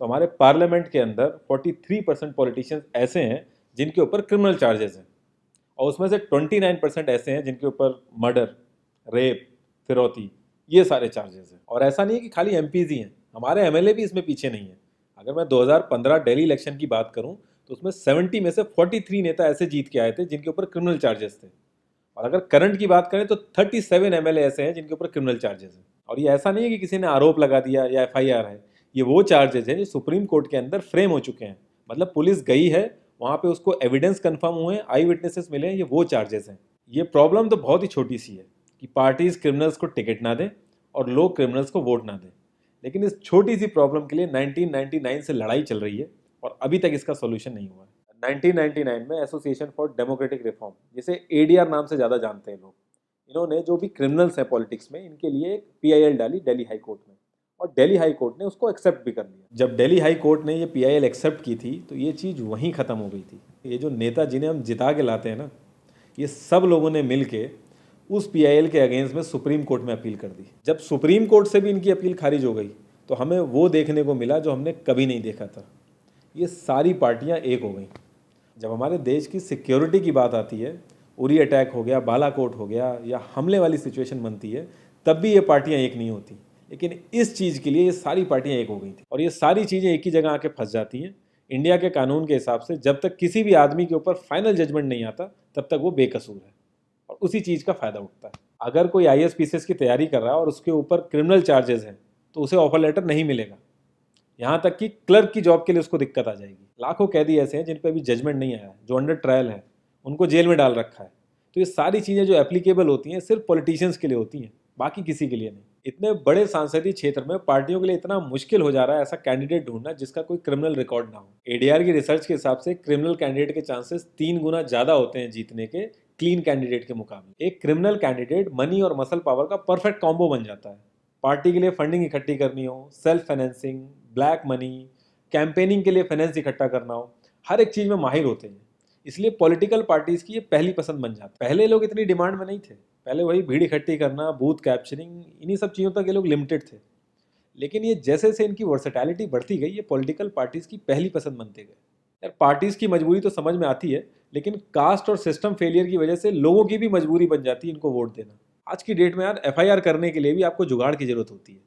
तो हमारे पार्लियामेंट के अंदर 43% पॉलिटिशियंस ऐसे हैं जिनके ऊपर क्रिमिनल चार्जेस हैं, और उसमें से 29% ऐसे हैं जिनके ऊपर मर्डर, रेप, फिरौती, ये सारे चार्जेस हैं। और ऐसा नहीं है कि खाली एमपीज ही हैं, हमारे एमएलए भी इसमें पीछे नहीं है। अगर मैं 2015 दिल्ली इलेक्शन की बात करूं तो उसमें 70 में से 43 नेता ऐसे जीत के आए थे जिनके ऊपर क्रिमिनल चार्जेस थे। और अगर करंट की बात करें तो 37 एमएलए ऐसे हैं जिनके ऊपर क्रिमिनल चार्जेस हैं। और ये ऐसा नहीं है कि किसी ने आरोप लगा दिया या एफआईआर है, ये वो चार्जेस हैं जो सुप्रीम कोर्ट के अंदर फ्रेम हो चुके हैं। मतलब पुलिस गई है वहाँ पे, उसको एविडेंस कंफर्म हुए, आई विटनेसेस मिले हैं, ये वो चार्जेस हैं। ये प्रॉब्लम तो बहुत ही छोटी सी है कि पार्टीज क्रिमिनल्स को टिकट ना दें और लोग क्रिमिनल्स को वोट ना दें, लेकिन इस छोटी सी प्रॉब्लम के लिए 1999 से लड़ाई चल रही है और अभी तक इसका सोल्यूशन नहीं हुआ है। 1999 में एसोसिएशन फॉर डेमोक्रेटिक रिफॉर्म, जिसे एडीआर नाम से ज़्यादा जानते हैं लोग, इन्होंने जो भी क्रिमिनल्स हैं पॉलिटिक्स में, इनके लिए एक पीआईएल डाली दिल्ली हाई कोर्ट में, और दिल्ली हाई कोर्ट ने उसको एक्सेप्ट भी कर लिया। जब दिल्ली हाई कोर्ट ने ये पीआईएल एक्सेप्ट की थी तो ये चीज़ वहीं ख़त्म हो गई थी। ये जो नेता जिन्हें हम जिता के लाते हैं ना, ये सब लोगों ने मिल के उस पीआईएल के अगेंस्ट में सुप्रीम कोर्ट में अपील कर दी। जब सुप्रीम कोर्ट से भी इनकी अपील खारिज हो गई तो हमें वो देखने को मिला जो हमने कभी नहीं देखा था, ये सारी पार्टियां एक हो गई। जब हमारे देश की सिक्योरिटी की बात आती है, उरी अटैक हो गया, बालाकोट हो गया, या हमले वाली सिचुएशन बनती है, तब भी ये पार्टियां एक नहीं होती। लेकिन इस चीज़ के लिए ये सारी पार्टियां एक हो गई थी, और ये सारी चीज़ें एक ही जगह आके फंस जाती हैं। इंडिया के कानून के हिसाब से जब तक किसी भी आदमी के ऊपर फाइनल जजमेंट नहीं आता तब तक वो बेकसूर है, और उसी चीज़ का फ़ायदा उठता है। अगर कोई आईएएस पीसीएस की तैयारी कर रहा है और उसके ऊपर क्रिमिनल चार्जेस हैं तो उसे ऑफर लेटर नहीं मिलेगा, यहाँ तक कि क्लर्क की जॉब के लिए उसको दिक्कत आ जाएगी। लाखों कैदी ऐसे हैं जिन पर अभी जजमेंट नहीं आया है, जो अंडर ट्रायल है, उनको जेल में डाल रखा है। तो ये सारी चीज़ें जो एप्लीकेबल होती हैं सिर्फ पॉलिटिशियंस के लिए होती हैं, बाकी किसी के लिए नहीं। इतने बड़े सांसदीय क्षेत्र में पार्टियों के लिए इतना मुश्किल हो जा रहा है ऐसा कैंडिडेट ढूंढना जिसका कोई क्रिमिनल रिकॉर्ड ना हो। एडीआर की रिसर्च के हिसाब से क्रिमिनल कैंडिडेट के चांसेस 3 गुना ज़्यादा होते हैं जीतने के क्लीन कैंडिडेट के मुकाबले। एक क्रिमिनल कैंडिडेट मनी और मसल पावर का परफेक्ट कॉम्बो बन जाता है। पार्टी के लिए फंडिंग इकट्ठी करनी हो, self financing, black money, campaigning के लिए फाइनेंस इकट्ठा करना हो, हर एक चीज़ में माहिर होते हैं। इसलिए पॉलिटिकल पार्टीज की ये पहली पसंद बन जाती है। पहले लोग इतनी डिमांड में नहीं थे, पहले वही भीड़ इकट्ठी करना, बूथ कैप्चरिंग, इन्हीं सब चीज़ों तक ये लोग लिमिटेड थे। लेकिन ये जैसे जैसे इनकी वर्सेटैलिटी बढ़ती गई, ये पॉलिटिकल पार्टीज की पहली पसंद बनते गए। यार पार्टीज की मजबूरी तो समझ में आती है, लेकिन कास्ट और सिस्टम फेलियर की वजह से लोगों की भी मजबूरी बन जाती है इनको वोट देना। आज की डेट में यार एफआईआर करने के लिए भी आपको जुगाड़ की जरूरत होती है,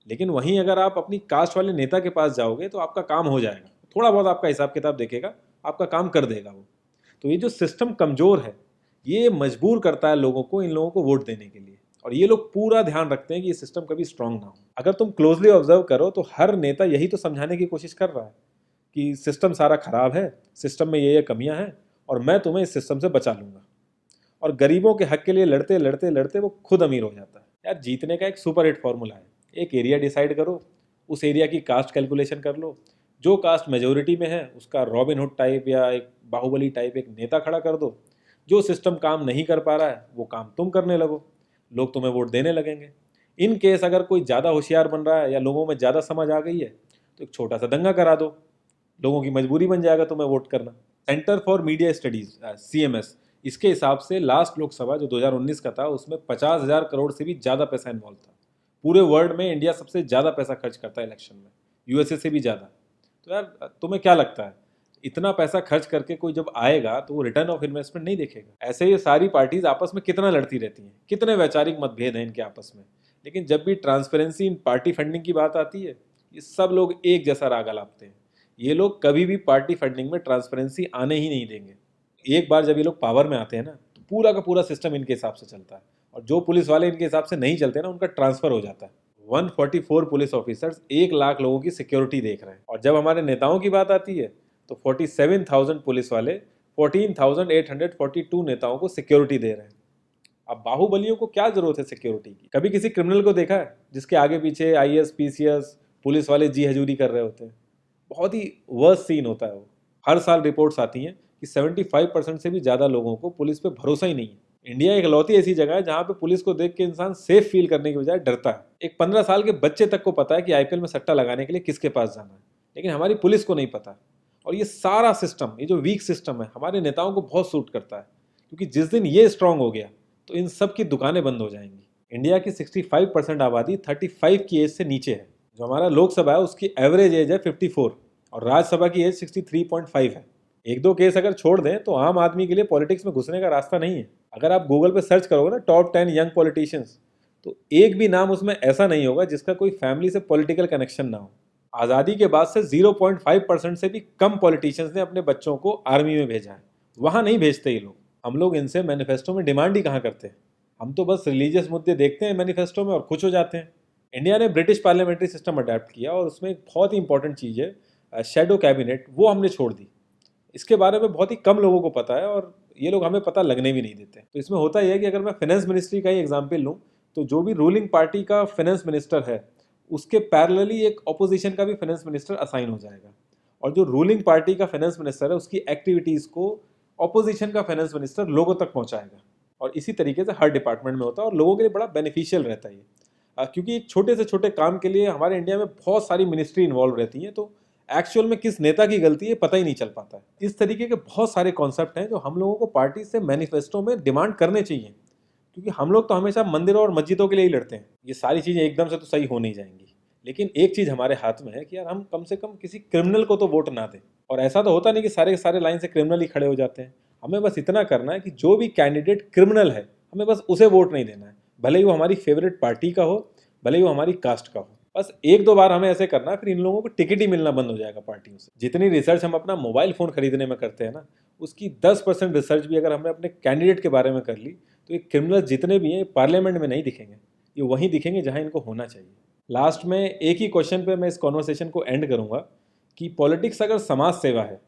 लेकिन वहीं अगर आप अपनी कास्ट वाले नेता के पास जाओगे तो आपका काम हो जाएगा, थोड़ा बहुत आपका हिसाब किताब देखेगा, आपका काम कर देगा वो। तो ये जो सिस्टम कमज़ोर है, ये मजबूर करता है लोगों को इन लोगों को वोट देने के लिए, और ये लोग पूरा ध्यान रखते हैं कि ये सिस्टम कभी स्ट्रांग ना हो। अगर तुम क्लोजली ऑब्जर्व करो तो हर नेता यही तो समझाने की कोशिश कर रहा है कि सिस्टम सारा खराब है, सिस्टम में ये कमियां हैं, और मैं तुम्हें इस सिस्टम से बचा लूंगा। और गरीबों के हक के लिए लड़ते लड़ते लड़ते वो खुद अमीर हो जाता है। यार जीतने का एक सुपर हिट फॉर्मूला है, एक एरिया डिसाइड करो, उस एरिया की कास्ट कैलकुलेशन कर लो, जो कास्ट मेजोरिटी में है उसका रॉबिन हुड टाइप या एक बाहुबली टाइप एक नेता खड़ा कर दो। जो सिस्टम काम नहीं कर पा रहा है वो काम तुम करने लगो, लोग तुम्हें वोट देने लगेंगे। इन केस अगर कोई ज़्यादा होशियार बन रहा है या लोगों में ज़्यादा समझ आ गई है तो एक छोटा सा दंगा करा दो, लोगों की मजबूरी बन जाएगा तुम्हें वोट करना। Centre for media studies CMS, इसके हिसाब से लास्ट लोकसभा जो 2019 का था उसमें 50,000 करोड़ से भी ज़्यादा पैसा इन्वॉल्व था। पूरे वर्ल्ड में इंडिया सबसे ज़्यादा पैसा खर्च करता है इलेक्शन में, यूएसए से भी ज़्यादा। तो यार तुम्हें क्या लगता है, इतना पैसा खर्च करके कोई जब आएगा तो वो रिटर्न ऑफ इन्वेस्टमेंट नहीं देखेगा? ऐसे ये सारी पार्टीज आपस में कितना लड़ती रहती हैं, कितने वैचारिक मतभेद हैं इनके आपस में, लेकिन जब भी ट्रांसपेरेंसी इन पार्टी फंडिंग की बात आती है ये सब लोग एक जैसा राग अलापते हैं। ये लोग कभी भी पार्टी फंडिंग में ट्रांसपेरेंसी आने ही नहीं देंगे। एक बार जब ये लोग पावर में आते हैं ना तो पूरा का पूरा सिस्टम इनके हिसाब से चलता है, और जो पुलिस वाले इनके हिसाब से नहीं चलते ना उनका ट्रांसफर हो जाता है। 144 पुलिस ऑफिसर्स 1 लाख लोगों की सिक्योरिटी देख रहे हैं, और जब हमारे नेताओं की बात आती है तो 47,000 पुलिस वाले 14,842 नेताओं को सिक्योरिटी दे रहे हैं। अब बाहुबलियों को क्या जरूरत है सिक्योरिटी की? कभी किसी क्रिमिनल को देखा है जिसके आगे पीछे आईएएस पीसीएस पुलिस वाले जी हजूरी कर रहे होते हैं? बहुत ही वर्स्ट सीन होता है वो। हर साल रिपोर्ट्स आती हैं कि 75% से भी ज़्यादा लोगों को पुलिस पे भरोसा ही नहीं है। इंडिया एक लौती ऐसी जगह है जहाँ पे पुलिस को देख के इंसान सेफ फील करने की बजाय डरता है। एक 15 साल के बच्चे तक को पता है कि आईपीएल में सट्टा लगाने के लिए किसके पास जाना है, लेकिन हमारी पुलिस को नहीं पता। और ये सारा सिस्टम, ये जो वीक सिस्टम है, हमारे नेताओं को बहुत सूट करता है, क्योंकि जिस दिन ये स्ट्रांग हो गया तो इन सब की दुकानें बंद हो जाएंगी। इंडिया की 65% आबादी 35 की एज से नीचे है। जो हमारा लोकसभा है उसकी एवरेज एज है 54 और राज्यसभा की एज 63.5 है। एक दो केस अगर छोड़ दें तो आम आदमी के लिए पॉलिटिक्स में घुसने का रास्ता नहीं है। अगर आप गूगल पे सर्च करोगे ना टॉप 10 यंग पॉलिटिशियंस, तो एक भी नाम उसमें ऐसा नहीं होगा जिसका कोई फैमिली से पॉलिटिकल कनेक्शन ना हो। आज़ादी के बाद से 0.5% से भी कम पॉलिटिशियंस ने अपने बच्चों को आर्मी में भेजा है। वहाँ नहीं भेजते ये लोग। हम लोग इनसे मैनिफेस्टो में डिमांड ही कहाँ करते हैं। हम तो बस रिलीजियस मुद्दे देखते हैं मैनिफेस्टो में और खुश हो जाते हैं। इंडिया ने ब्रिटिश पार्लियामेंट्री सिस्टम अडेप्ट किया और उसमें एक बहुत ही इंपॉर्टेंट चीज़ है शेडो कैबिनेट, वो हमने छोड़ दी। इसके बारे में बहुत ही कम लोगों को पता है और ये लोग हमें पता लगने भी नहीं देते। तो इसमें होता यह है कि अगर मैं फाइनेंस मिनिस्ट्री का ही एग्जाम्पल लूँ तो जो भी रूलिंग पार्टी का फाइनेंस मिनिस्टर है उसके पैरेलली एक ऑपोजिशन का भी फाइनेंस मिनिस्टर असाइन हो जाएगा और जो रूलिंग पार्टी का फाइनेंस मिनिस्टर है उसकी एक्टिविटीज़ को ऑपोजिशन का फाइनेंस मिनिस्टर लोगों तक पहुंचाएगा। और इसी तरीके से हर डिपार्टमेंट में होता है और लोगों के लिए बड़ा बेनिफिशियल रहता है ये। क्योंकि एक छोटे से छोटे काम के लिए हमारे इंडिया में बहुत सारी मिनिस्ट्री इन्वॉल्व रहती हैं, तो एक्चुअल में किस नेता की गलती है पता ही नहीं चल पाता है। इस तरीके के बहुत सारे कॉन्सेप्ट हैं जो हम लोगों को पार्टी से मैनिफेस्टो में डिमांड करने चाहिए, क्योंकि हम लोग तो हमेशा मंदिरों और मस्जिदों के लिए ही लड़ते हैं। ये सारी चीज़ें एकदम से तो सही हो नहीं जाएंगी, लेकिन एक चीज़ हमारे हाथ में है कि यार हम कम से कम किसी क्रिमिनल को तो वोट ना दें। और ऐसा तो होता नहीं कि सारे के सारे लाइन से क्रिमिनल ही खड़े हो जाते हैं। हमें बस इतना करना है कि जो भी कैंडिडेट क्रिमिनल है हमें बस उसे वोट नहीं देना है, भले ही वो हमारी फेवरेट पार्टी का हो, भले ही वो हमारी कास्ट का हो। बस एक दो बार हमें ऐसे करना है, फिर इन लोगों को टिकट ही मिलना बंद हो जाएगा पार्टियों से। जितनी रिसर्च हम अपना मोबाइल फ़ोन खरीदने में करते हैं ना, उसकी 10% रिसर्च भी अगर हमने अपने कैंडिडेट के बारे में कर ली तो ये क्रिमिनल जितने भी हैं पार्लियामेंट में नहीं दिखेंगे, ये वहीं दिखेंगे जहाँ इनको होना चाहिए। लास्ट में एक ही क्वेश्चन पे मैं इस कॉन्वर्सेशन को एंड करूँगा कि पॉलिटिक्स अगर समाज सेवा है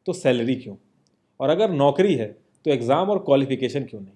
तो सैलरी क्यों, और अगर नौकरी है तो एग्ज़ाम और क्वालिफिकेशन क्यों नहीं।